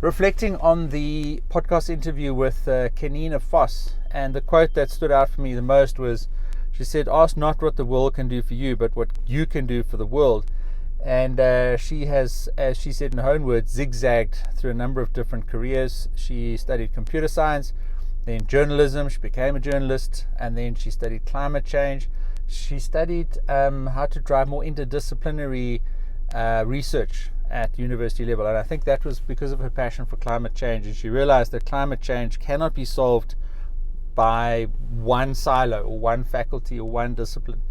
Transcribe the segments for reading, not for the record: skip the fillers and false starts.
reflecting on the podcast interview with Kanina Foss, and the quote that stood out for me the most was, she said, "Ask not what the world can do for you, but what you can do for the world." And she has, as she said in her own words, zigzagged through a number of different careers. She studied computer science, then journalism, she became a journalist, and then she studied climate change. She studied how to drive more interdisciplinary research at university level, and I think that was because of her passion for climate change, and she realized that climate change cannot be solved by one silo or one faculty or one discipline,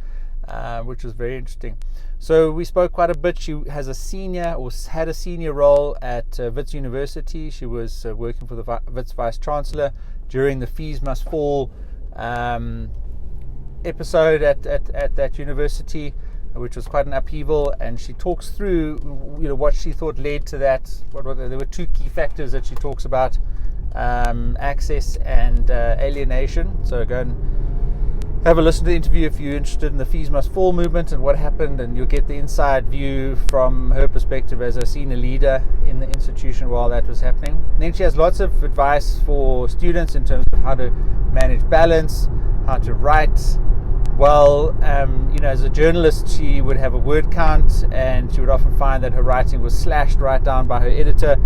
which was very interesting. So we spoke quite a bit. She has a senior, or had a senior role at Wits University. She was working for the Wits Vice Chancellor during the Fees Must Fall episode at that university, which was quite an upheaval, and she talks through what she thought led to that. There were two key factors that she talks about, access and alienation. So go and have a listen to the interview if you're interested in the Fees Must Fall movement and what happened, and you'll get the inside view from her perspective as a senior leader in the institution while that was happening. And then she has lots of advice for students in terms of how to manage balance, how to write well. As a journalist, she would have a word count, and she would often find that her writing was slashed right down by her editor,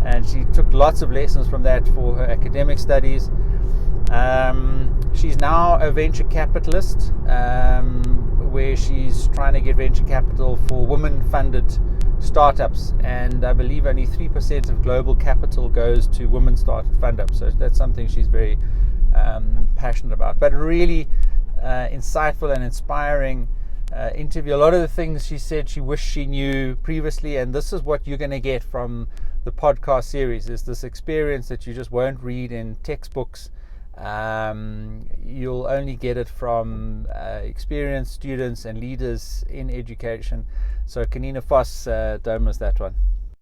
and she took lots of lessons from that for her academic studies. She's now a venture capitalist, where she's trying to get venture capital for women-funded startups, and I believe only 3% of global capital goes to women-started startups. So that's something she's very passionate about. But really insightful and inspiring interview. A lot of the things she said she wished she knew previously, and this is what you're going to get from the podcast series, is this experience that you just won't read in textbooks. You'll only get it from experienced students and leaders in education. So Kanina Foss, don't miss that one.